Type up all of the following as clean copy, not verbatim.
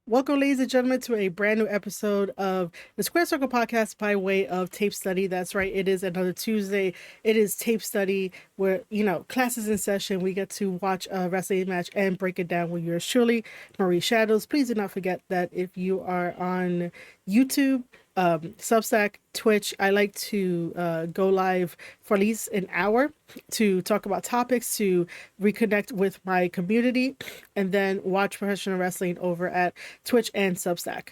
Welcome, ladies and gentlemen, to a brand new episode of the Square Circle Podcast by way of Tape Study. That's right, it is another Tuesday. It is Tape Study where, classes in session. We get to watch a wrestling match and break it down with yours truly, Marie Shadows. Please do not forget that if you are on YouTube, Substack, Twitch, I like to go live for at least an hour to talk about topics, to reconnect with my community, and then watch professional wrestling over at Twitch and Substack.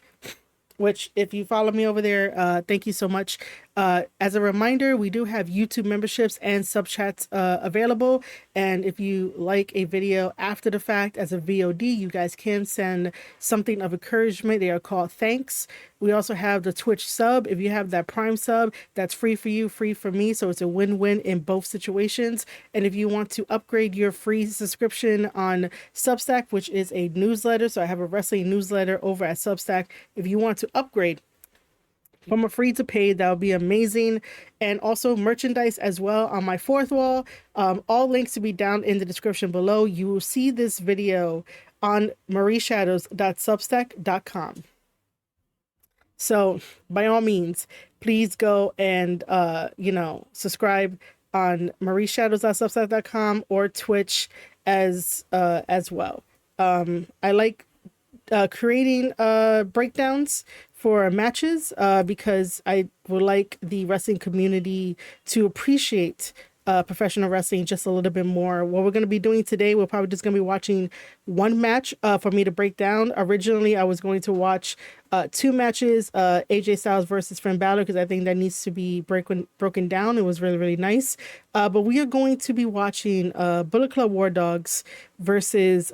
Which, if you follow me over there, thank you so much. As a reminder, we do have YouTube memberships and sub chats available. And if you like a video after the fact as a VOD, you guys can send something of encouragement. They are called thanks. We also have the Twitch sub. If you have that Prime sub, that's free for you, free for me. So it's a win-win in both situations. And if you want to upgrade your free subscription on Substack, which is a newsletter, so I have a wrestling newsletter over at Substack. If you want to upgrade from a free to paid, that would be amazing. And also merchandise as well on my fourth wall. All links to be down in the description below. You will see this video on marieshadows.substack.com. So by all means, please go and subscribe on marieshadows.substack.com or Twitch as well. I like creating breakdowns for matches because I would like the wrestling community to appreciate professional wrestling just a little bit more. What we're going to be doing today, we're probably just going to be watching one match for me to break down. Originally, I was going to watch two matches, AJ Styles versus Finn Balor, because I think that needs to be broken down. It was really, really nice. But we are going to be watching Bullet Club War Dogs versus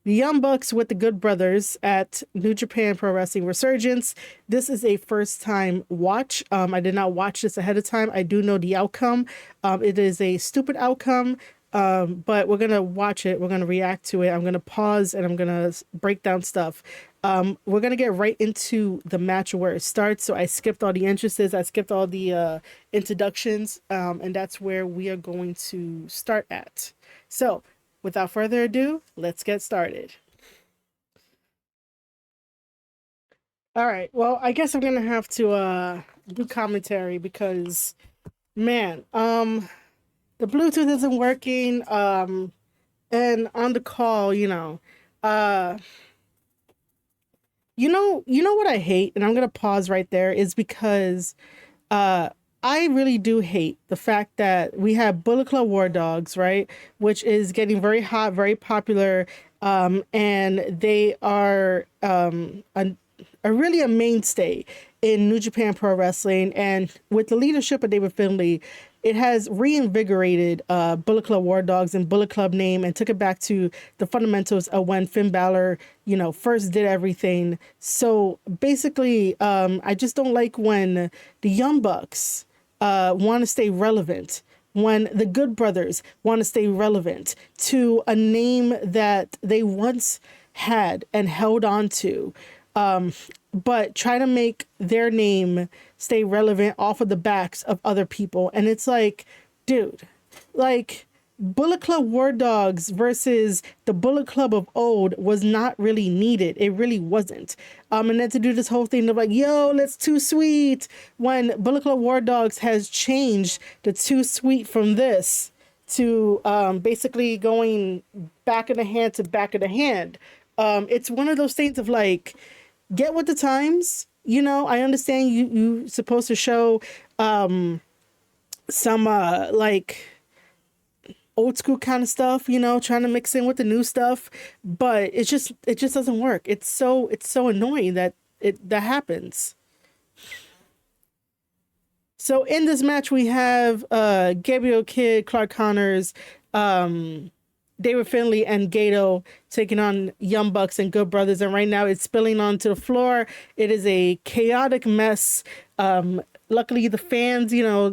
the Young Bucks with the Good Brothers at New Japan Pro Wrestling Resurgence. This is a first time watch. I did not watch this ahead of time. I do know the outcome. It is a stupid outcome, but we're going to watch it. We're going to react to it. I'm going to pause and I'm going to break down stuff. We're going to get right into the match where it starts. So I skipped all the entrances. I skipped all the introductions. And that's where we are going to start at. So without further ado, let's get started. All right. Well, I guess I'm going to have to do commentary because, man, the Bluetooth isn't working. And on the call, what I hate, and I'm going to pause right there, is because I really do hate the fact that we have Bullet Club War Dogs, right? Which is getting very hot, very popular. And they are really a mainstay in New Japan Pro Wrestling. And with the leadership of David Finlay, it has reinvigorated Bullet Club War Dogs and Bullet Club name and took it back to the fundamentals of when Finn Balor, first did everything. So basically, I just don't like when the Young Bucks want to stay relevant, when the Good Brothers want to stay relevant to a name that they once had and held on to, but try to make their name stay relevant off of the backs of other people. And it's like, dude, Bullet Club War Dogs versus the Bullet Club of old was not really needed. It really wasn't. And then to do this whole thing of like, yo, let's Too Sweet, when Bullet Club War Dogs has changed the Too Sweet from this to basically going back of the hand to back of the hand. It's one of those things of like, get with the times. I understand you supposed to show some old school kind of stuff, trying to mix in with the new stuff, but it just doesn't work. It's so annoying that that happens. So in this match we have Gabe Kidd, Clark Connors, David Finlay, and Gato taking on Young Bucks and Good Brothers, and right now it's spilling onto the floor. It is a chaotic mess. Luckily the fans,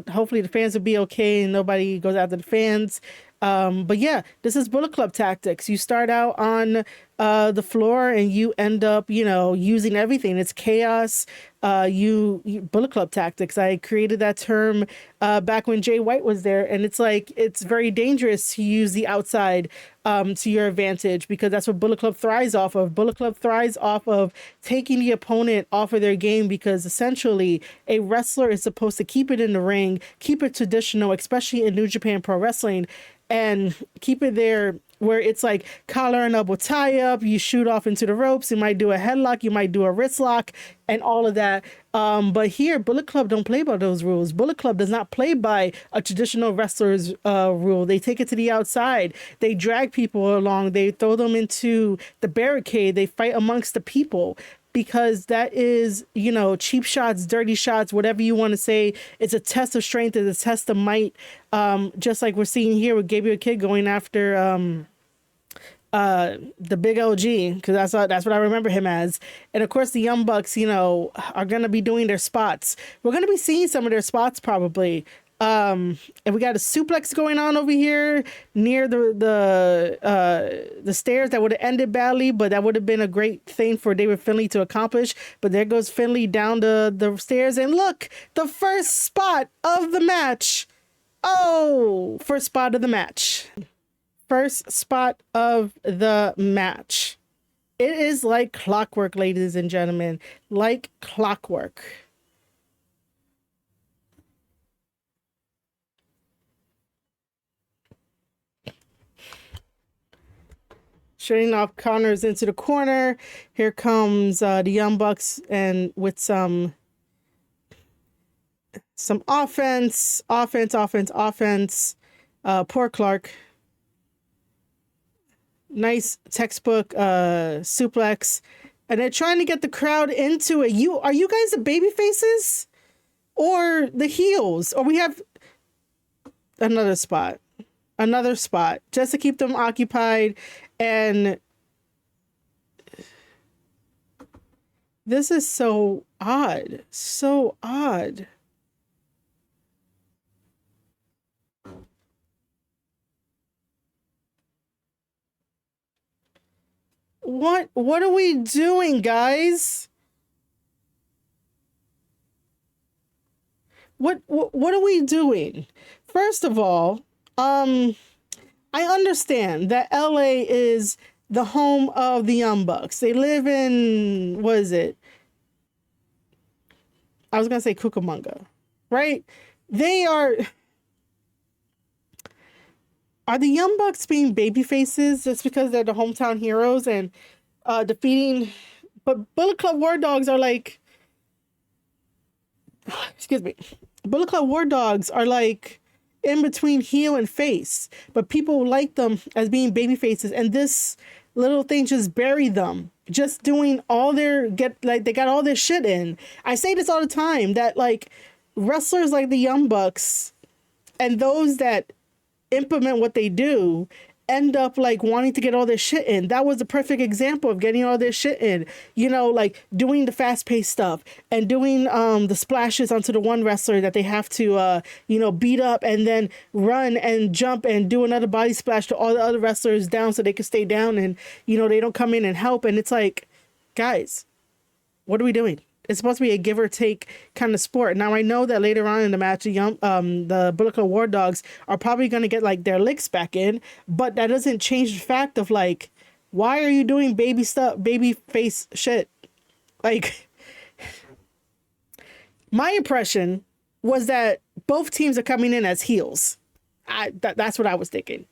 hopefully the fans will be okay and nobody goes after the fans. But yeah, this is Bullet Club tactics. You start out on the floor, and you end up, using everything. It's chaos. You Bullet Club tactics. I created that term back when Jay White was there, and it's like it's very dangerous to use the outside to your advantage, because that's what Bullet Club thrives off of. Bullet Club thrives off of taking the opponent off of their game, because essentially a wrestler is supposed to keep it in the ring, keep it traditional, especially in New Japan Pro Wrestling, and keep it there where it's like collar and elbow tie up, you shoot off into the ropes, you might do a headlock, you might do a wrist lock, and all of that. But here, Bullet Club don't play by those rules. Bullet Club does not play by a traditional wrestler's rule. They take it to the outside. They drag people along. They throw them into the barricade. They fight amongst the people, because that is, cheap shots, dirty shots, whatever you want to say. It's a test of strength. It's a test of might. Just like we're seeing here with Gabe Kidd going after the big LG, because that's what I remember him as. And of course, the Young Bucks, are going to be doing their spots. We're going to be seeing some of their spots probably. And we got a suplex going on over here near the stairs that would have ended badly, but that would have been a great thing for David Finlay to accomplish. But there goes Finlay down the stairs, and look, the first spot of the match. Oh, first spot of the match. First spot of the match. It is like clockwork, ladies and gentlemen, like clockwork. Shutting off Connors into the corner. Here comes the Young Bucks, and with some offense. Poor Clark. Nice textbook suplex. And they're trying to get the crowd into it. Are you guys the baby faces or the heels? Or we have another spot just to keep them occupied. And this is so odd. What are we doing, guys? What are we doing? First of all, I understand that LA is the home of the Young Bucks. They live in, what is it? I was going to say Cucamonga, right? Are the Young Bucks being baby faces just because they're the hometown heroes and defeating? But Bullet Club War Dogs are like, excuse me. Bullet Club War Dogs are like in between heel and face, but people like them as being baby faces, and this little thing just buried them, just doing they got all their shit in. I say this all the time, that like wrestlers like the Young Bucks and those that implement what they do end up like wanting to get all their shit in. That was the perfect example of getting all their shit in, like doing the fast-paced stuff and doing the splashes onto the one wrestler that they have to beat up, and then run and jump and do another body splash to all the other wrestlers down so they can stay down, and they don't come in and help. And it's like, guys, what are we doing? It's supposed to be a give or take kind of sport. Now I know that later on in the match, the Bullet Club War Dogs are probably going to get like their licks back in, but that doesn't change the fact of like, why are you doing baby face shit? Like, my impression was that both teams are coming in as heels. That's what I was thinking.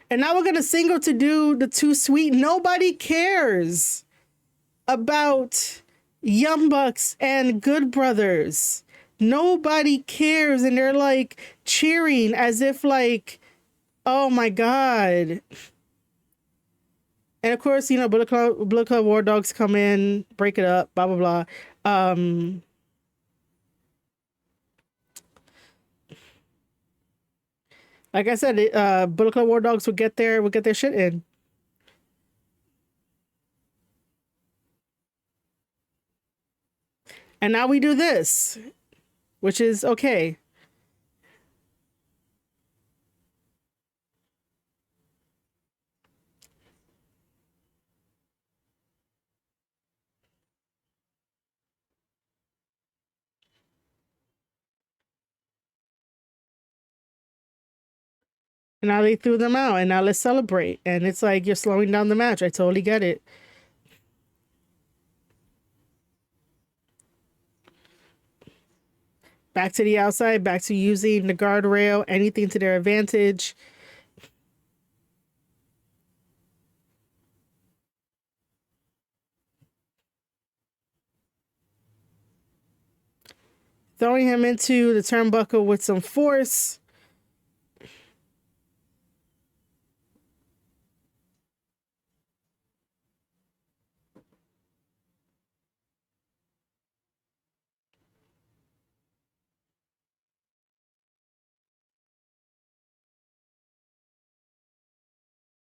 And now we're going to single to do the Too Sweet. Nobody cares about Young Bucks and Good Brothers. Nobody cares. And they're like cheering as if like, oh my God. And of course, Bullet Club War Dogs come in, break it up, blah, blah, blah. Like I said, Bullet Club War Dogs would get their shit in. And now we do this, which is okay. And now they threw them out, and now let's celebrate. And it's like you're slowing down the match. I totally get it. Back to the outside, back to using the guardrail, anything to their advantage. Throwing him into the turnbuckle with some force.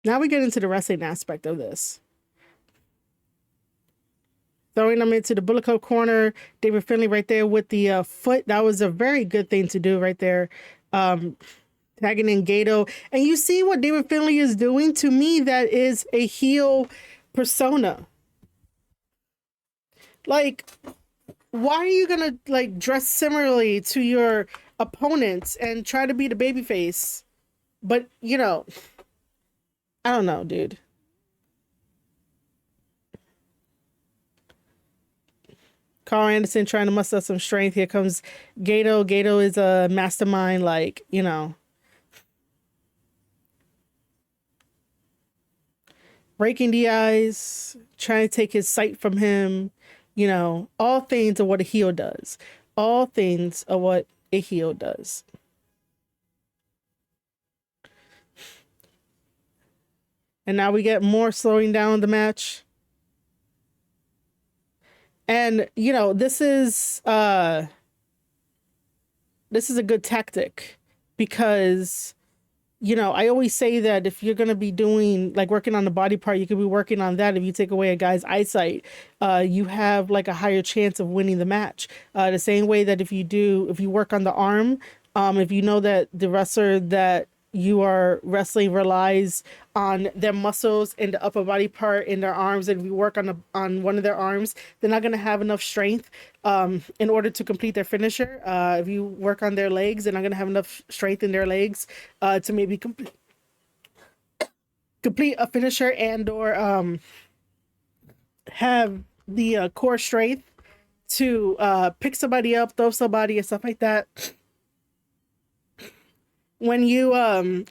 Now we get into the wrestling aspect of this. Throwing them into the Bullet Club corner. David Finlay right there with the foot. That was a very good thing to do right there. Tagging in Gato. And you see what David Finlay is doing? To me, that is a heel persona. Like, why are you gonna like dress similarly to your opponents and try to be the babyface? But, you know, I don't know, dude. Carl Anderson trying to muster some strength. Here comes Gato. Gato is a mastermind, like, you know. Breaking the ice, trying to take his sight from him. You know, all things are what a heel does. All things are what a heel does. And now we get more slowing down the match. And, you know, this is a good tactic because, you know, I always say that if you're going to be doing like working on the body part, you could be working on that. If you take away a guy's eyesight, you have like a higher chance of winning the match. The same way that if you work on the arm, if you know that the wrestler that you are wrestling relies on their muscles in the upper body part in their arms, and if you work on one of their arms, they're not going to have enough strength in order to complete their finisher. If you work on their legs, they're not going to have enough strength in their legs to maybe complete a finisher and or have the core strength to pick somebody up, throw somebody, and stuff like that. When you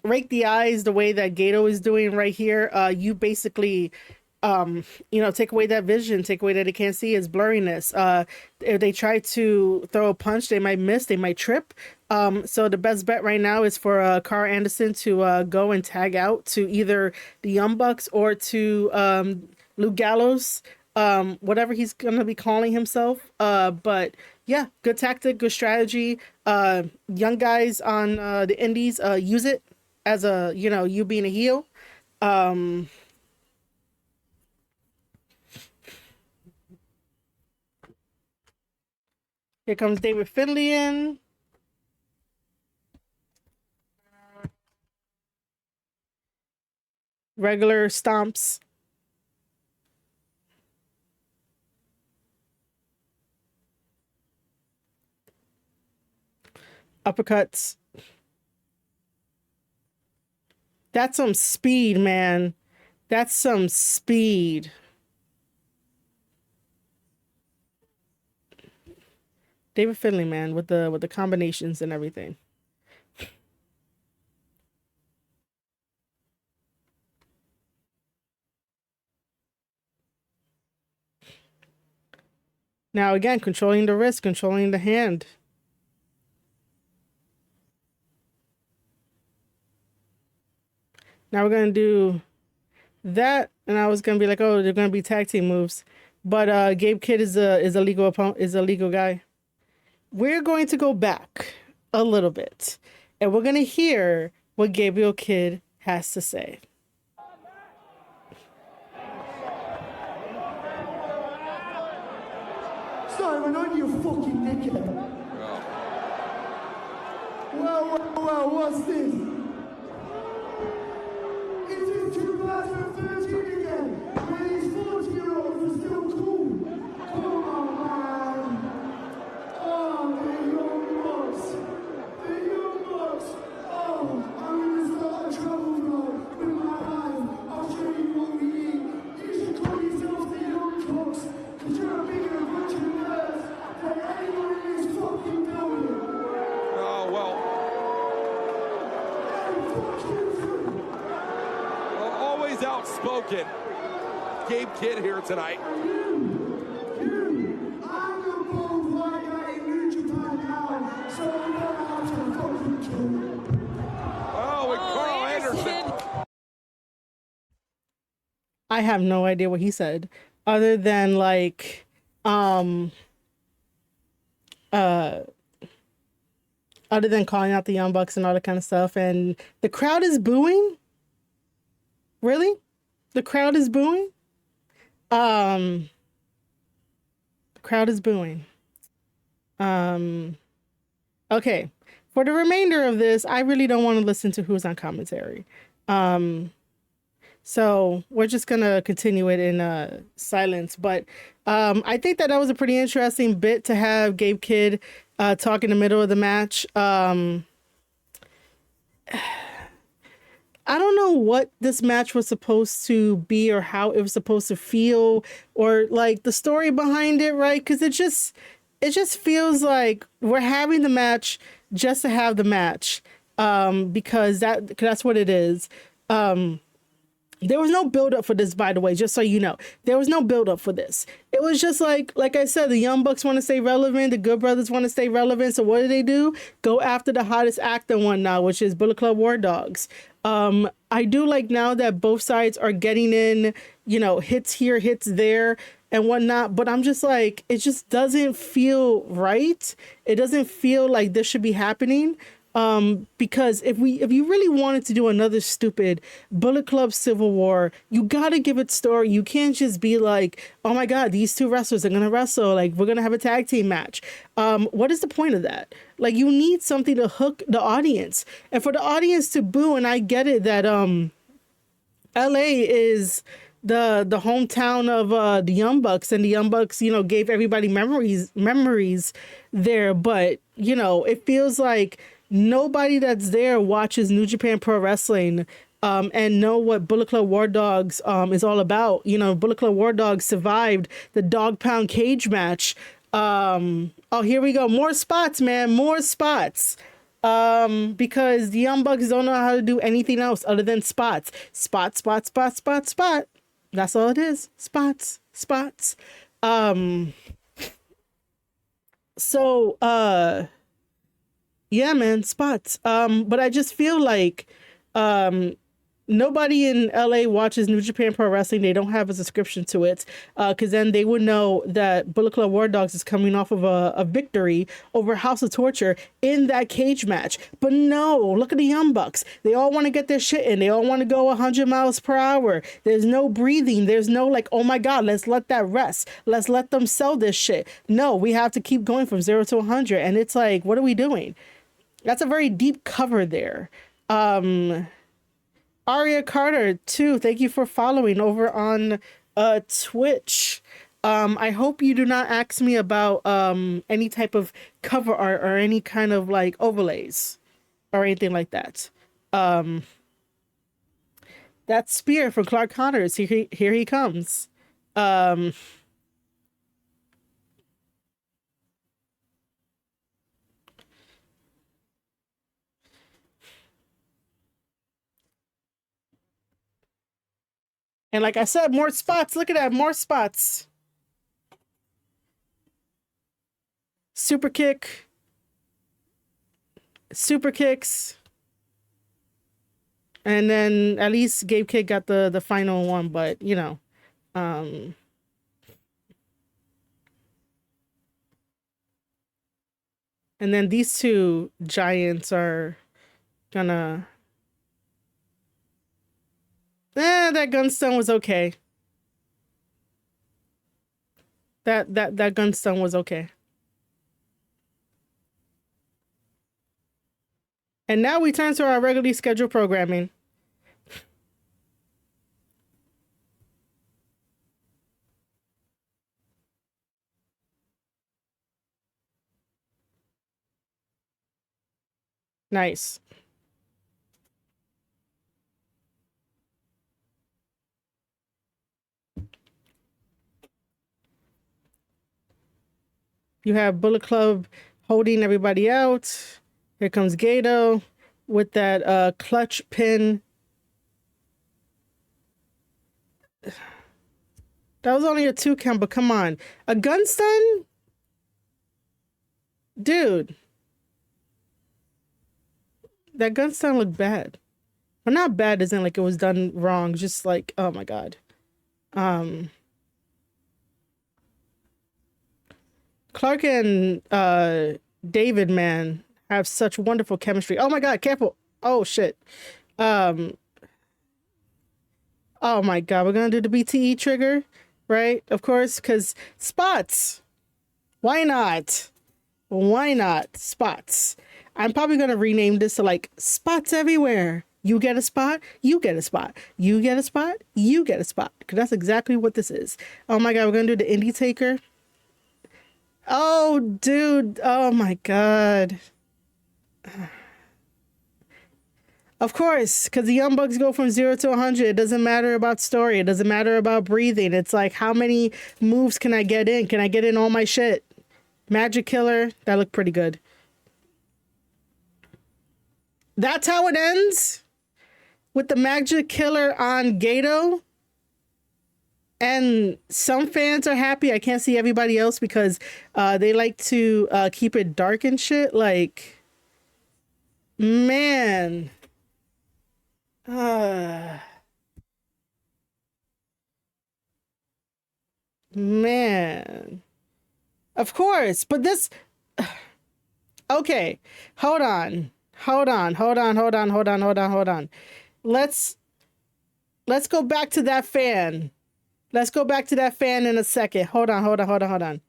rake the eyes the way that Gato is doing right here, you basically you know, take away that vision, take away that they can't see, his blurriness. If they try to throw a punch, they might miss, they might trip. So the best bet right now is for Carl Anderson to go and tag out to either the Young Bucks or to Luke Gallows, whatever he's gonna be calling himself. But yeah, good tactic, good strategy. Young guys on the indies use it as a, you know, you being a heel. Here comes David Finlay in. Regular stomps. Uppercuts. That's some speed, man. That's some speed. David Finlay, man, with the combinations and everything. Now again, controlling the wrist, controlling the hand. Now we're gonna do that, and I was gonna be like, oh, they're gonna be tag team moves, but Gabe Kidd is a legal opponent, is a legal guy. We're going to go back a little bit, and we're gonna hear what Gabriel Kidd has to say. Simon, aren't you a fucking dickhead? Well, what's this? Is it 2013 again? When these 40-year-olds are still cool? Come on, man. Oh, the young bucks. The young bucks. Oh, I'm gonna start a Well, always outspoken. Gabe Kidd here tonight. I'm the bold white guy in New Japan now, so I'm gonna have to fucking kill. Oh, and Carl Anderson. I have no idea what he said, other than like, other than calling out the Young Bucks and all that kind of stuff, and the crowd is booing. Really, the crowd is booing. The crowd is booing. Okay, for the remainder of this, I really don't want to listen to who's on commentary. So we're just gonna continue it in silence. But I think that was a pretty interesting bit to have Gabe Kidd talk in the middle of the match. I don't know what this match was supposed to be or how it was supposed to feel or like the story behind it, right? Because it just feels like we're having the match just to have the match, because that's what it is. There was no build up for this, by the way, just so you know. There was no build up for this. It was just like I said, the Young Bucks want to stay relevant. The Good Brothers want to stay relevant. So what do? Go after the hottest actor one now, which is Bullet Club War Dogs. I do like now that both sides are getting in, hits here, hits there and whatnot. But I'm just like, it just doesn't feel right. It doesn't feel like this should be happening. Because if you really wanted to do another stupid Bullet Club Civil War, you gotta give it story. You can't just be like, oh my God, these two wrestlers are gonna wrestle. Like, we're gonna have a tag team match. What is the point of that? Like, you need something to hook the audience, and for the audience to boo. And I get it that LA is the hometown of the Young Bucks, and the Young Bucks, gave everybody memories there. But it feels like nobody that's there watches New Japan Pro Wrestling and know what Bullet Club War Dogs is all about. Bullet Club War Dogs survived the dog pound cage match. Oh, here we go. More spots, man. More spots. Because the Young Bucks don't know how to do anything else other than spots. Spot, spot, spot, spot, spot. That's all it is. Spots, spots. Yeah, man, spots. But I just feel like nobody in LA watches New Japan Pro Wrestling. They don't have a subscription to it, because then they would know that Bullet Club War Dogs is coming off of a victory over House of Torture in that cage match. But no, look at the Young Bucks. They all want to get their shit in. They all want to go 100 miles per hour. There's no breathing. There's no like, oh my God, let's let that rest. Let's let them sell this shit. No, we have to keep going from 0 to 100. And it's like, what are we doing? That's a very deep cover there. Aria Carter, too, thank you for following over on Twitch. I hope you do not ask me about any type of cover art or any kind of like overlays or anything like that. That spear from Clark Connors, here he comes. And like I said, more spots. Look at that, more spots. Super kick. Super kicks. And then at least Gabe Kidd got the final one, but and then these two giants are gonna that gunstone was okay. That gunstone was okay. And now we turn to our regularly scheduled programming. Nice. You have Bullet Club holding everybody out. Here comes Gato. with that clutch pin. That was only a 2 count, but come on. A gun stun? Dude, that gun stun looked bad. But not bad isn't like it was done wrong, just like, oh my god. Clark and David, man, have such wonderful chemistry. Oh my god, careful. Oh shit. Oh my god, we're gonna do the BTE trigger, right? Of course, because spots. Why not? Why not? Spots. I'm probably gonna rename this to like spots everywhere. You get a spot, you get a spot. You get a spot, you get a spot. Because that's exactly what this is. Oh my god, we're gonna do the indie taker. Oh, dude. Oh my god. Of course, because the Young Bucks go from 0 to 100. It doesn't matter about story. It doesn't matter about breathing. It's like, how many moves can I get in? Can I get in all my shit? Magic Killer. That looked pretty good. That's how it ends? With the Magic Killer on Gato? And some fans are happy. I can't see everybody else because they like to keep it dark and shit. Like, man. Man. Of course. But this... Okay. Hold on. Let's go back to that fan. Let's go back to that fan in a second. Hold on.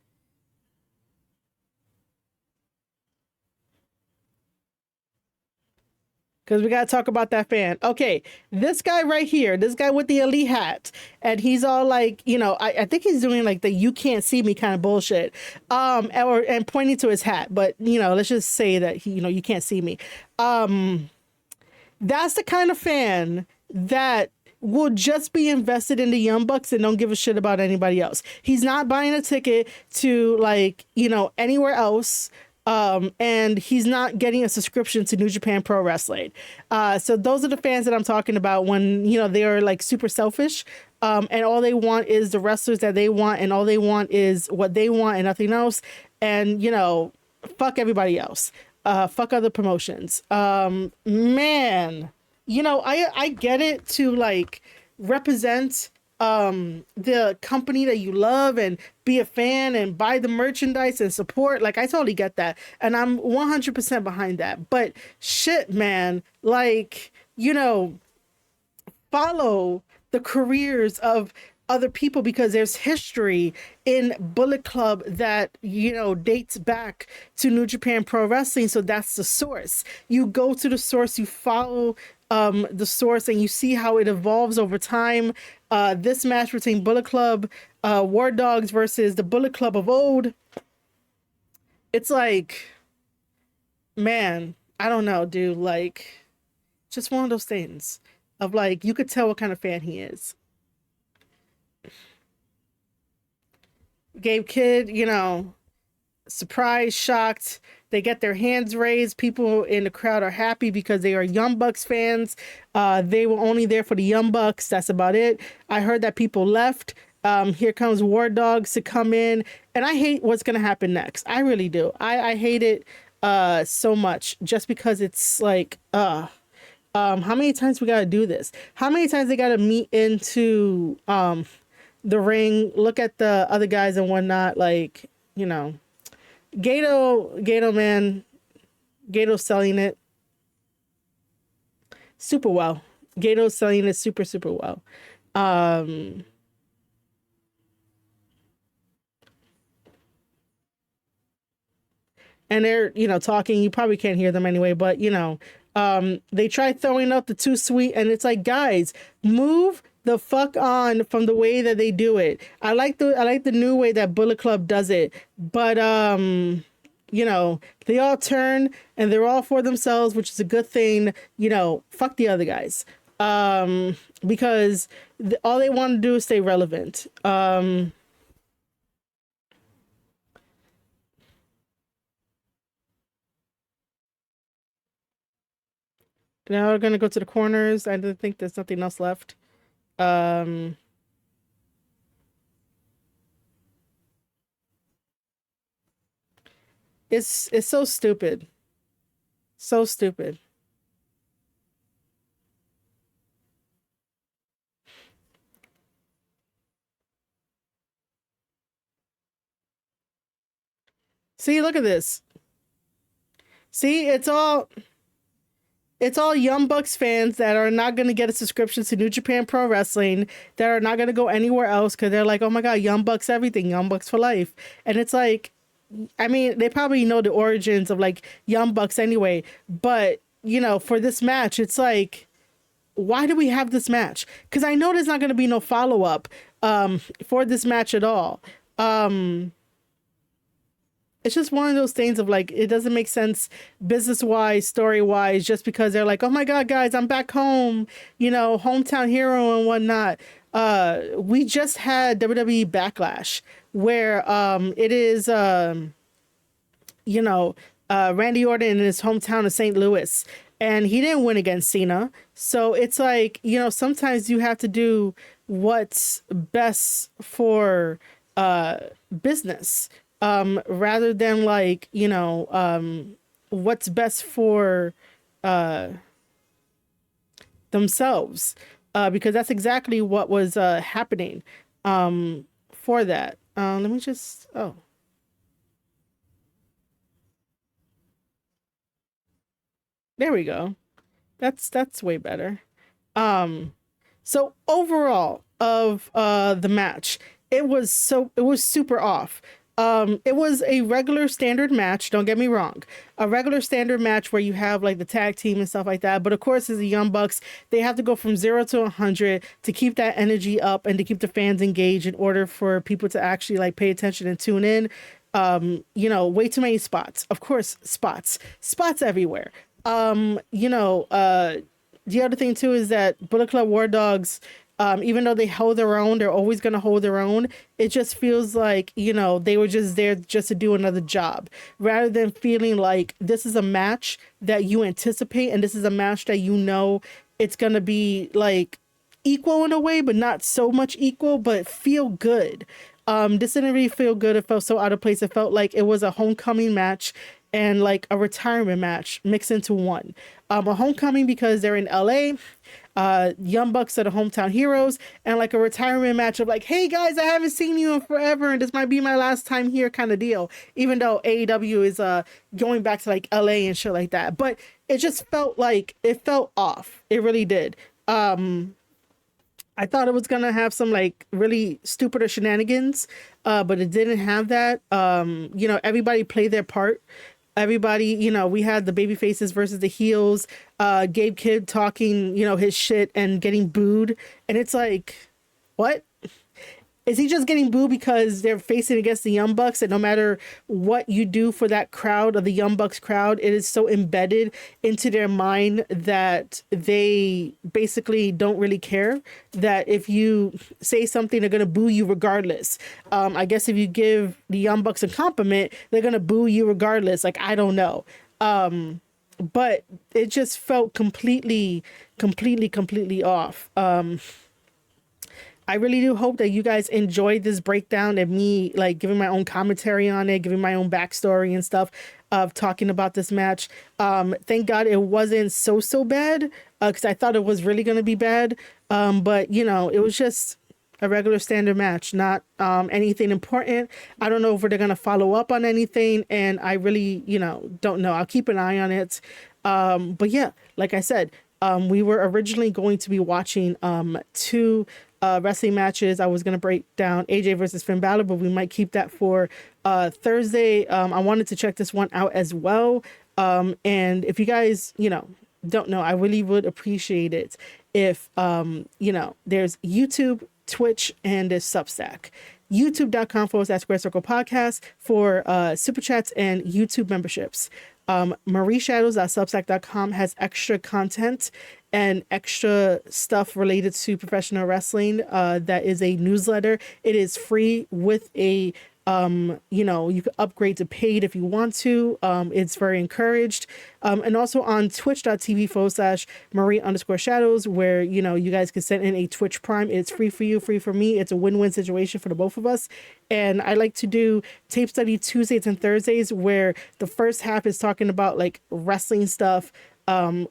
Because we got to talk about that fan. Okay, this guy right here, this guy with the elite hat, and he's all like, you know, I think he's doing like the "you can't see me" kind of bullshit, and pointing to his hat. But you know, let's just say that he, you know, you can't see me. That's the kind of fan that will just be invested in the Young Bucks and don't give a shit about anybody else. He's not buying a ticket to like, you know, anywhere else. And he's not getting a subscription to New Japan Pro Wrestling. So those are the fans that I'm talking about when, you know, they are like super selfish. And all they want is the wrestlers that they want, and all they want is what they want and nothing else. And, you know, fuck everybody else. Fuck other promotions. Man, you know, I get it to like represent the company that you love and be a fan and buy the merchandise and support. Like, I totally get that, and I'm 100% behind that. But shit, man, like, you know, follow the careers of other people, because there's history in Bullet Club that, you know, dates back to New Japan Pro Wrestling. So that's the source. You go to the source, you follow the source, and you see how it evolves over time. This match between Bullet Club War Dogs versus the Bullet Club of old, it's like, man, I don't know, dude. Like, just one of those things of like, you could tell what kind of fan he is. Gabe Kidd, you know, surprised, shocked. They get their hands raised. People in the crowd are happy because they are Young Bucks fans. They were only there for the Young Bucks. That's about it. I heard that people left. Here comes War Dogs to come in. And I hate what's going to happen next. I really do. I hate it so much, just because it's like, how many times we got to do this? How many times they got to meet into the ring, look at the other guys and whatnot, like, you know. Gato, man, Gato's selling it super well. Gato's selling it super well. And they're, you know, talking. You probably can't hear them anyway, but you know, they try throwing up the too sweet, and it's like, guys, move the fuck on from the way that they do it. I like the new way that Bullet Club does it, but you know, they all turn and they're all for themselves, which is a good thing. You know, fuck the other guys, because all they want to do is stay relevant. Now we're gonna go to the corners. I don't think there's nothing else left. Um, it's so stupid. So stupid. See, look at this. See, it's all Young Bucks fans that are not going to get a subscription to New Japan Pro Wrestling, that are not going to go anywhere else because they're like, oh my God, Young Bucks everything, Young Bucks for life. And it's like, I mean, they probably know the origins of like Young Bucks anyway, but for this match, it's like, why do we have this match? Because I know there's not going to be no follow up for this match at all. It's just one of those things of like, it doesn't make sense business wise, story wise, just because they're like, oh my God, guys, I'm back home, hometown hero and whatnot. We just had WWE Backlash where it is, Randy Orton in his hometown of St. Louis, and he didn't win against Cena. So it's like, sometimes you have to do what's best for business. Rather than like, what's best for themselves, because that's exactly what was happening for that. Let me just, there we go. That's way better. Um, so overall of the match, it was super off. It was a regular standard match, don't get me wrong. A regular standard match where you have like the tag team and stuff like that. But of course, as the Young Bucks, they have to go from 0 to 100 to keep that energy up and to keep the fans engaged in order for people to actually like pay attention and tune in. Way too many spots. Of course, spots everywhere. The other thing too is that Bullet Club War Dogs, even though they hold their own, they're always going to hold their own. It just feels like, they were just there just to do another job rather than feeling like this is a match that you anticipate. And this is a match that, it's going to be like equal in a way, but not so much equal, but feel good. This didn't really feel good. It felt so out of place. It felt like it was a homecoming match and like a retirement match mixed into one. A homecoming because they're in LA, Young Bucks are the hometown heroes, and like a retirement match of like, hey guys, I haven't seen you in forever and this might be my last time here kind of deal, even though AEW is going back to like LA and shit like that. But it just felt like it felt off. It really did. I thought it was gonna have some like really stupider shenanigans, but it didn't have that. Everybody played their part. Everybody, we had the baby faces versus the heels, Gabe Kidd talking, his shit and getting booed. And it's like, what? Is he just getting booed because they're facing against the Young Bucks? And no matter what you do for that crowd, of the Young Bucks crowd, it is so embedded into their mind that they basically don't really care. That if you say something, they're going to boo you regardless. I guess if you give the Young Bucks a compliment, they're going to boo you regardless. Like, I don't know. But it just felt completely off. I really do hope that you guys enjoyed this breakdown and me like giving my own commentary on it, giving my own backstory and stuff of talking about this match. Thank God it wasn't so bad, because I thought it was really going to be bad. But it was just a regular standard match, not anything important. I don't know if they're going to follow up on anything, and I really, don't know. I'll keep an eye on it. But yeah, like I said, we were originally going to be watching two wrestling matches. I was going to break down AJ versus Finn Balor, but we might keep that for Thursday. I wanted to check this one out as well. And if you guys, don't know, I really would appreciate it if, there's YouTube, Twitch, and there's Substack. YouTube.com/Square Circle Podcast for Super Chats and YouTube memberships. MarieShadows.substack.com has extra content and extra stuff related to professional wrestling. That is a newsletter. It is free with a You know, you can upgrade to paid if you want to. It's very encouraged. And also on twitch.tv/Marie_shadows, where, you know, you guys can send in a Twitch Prime. It's free for you, free for me. It's a win-win situation for the both of us. And I like to do tape study Tuesdays and Thursdays, where the first half is talking about like wrestling stuff,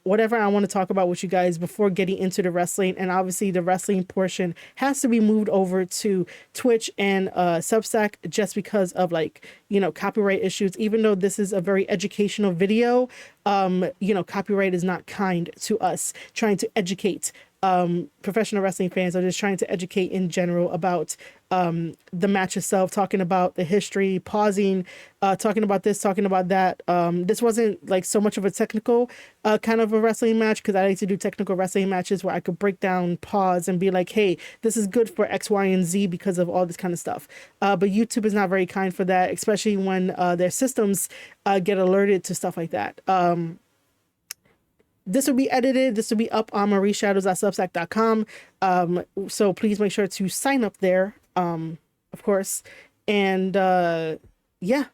whatever I want to talk about with you guys before getting into the wrestling. And obviously the wrestling portion has to be moved over to Twitch and Substack, just because of, like, you know, copyright issues. Even though this is a very educational video, you know, copyright is not kind to us trying to educate professional wrestling fans, are just trying to educate in general about the match itself, talking about the history, pausing, talking about this, talking about that. This wasn't like so much of a technical kind of a wrestling match, because I like to do technical wrestling matches where I could break down, pause, and be like, hey, this is good for X, Y, and Z because of all this kind of stuff. But YouTube is not very kind for that, especially when their systems get alerted to stuff like that. This will be edited. This will be up on marieshadows.substack.com. So please make sure to sign up there, of course. And yeah,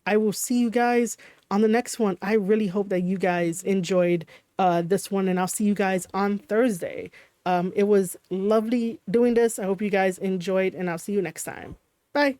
I will see you guys on the next one. I really hope that you guys enjoyed this one, and I'll see you guys on Thursday. It was lovely doing this. I hope you guys enjoyed, and I'll see you next time. Bye.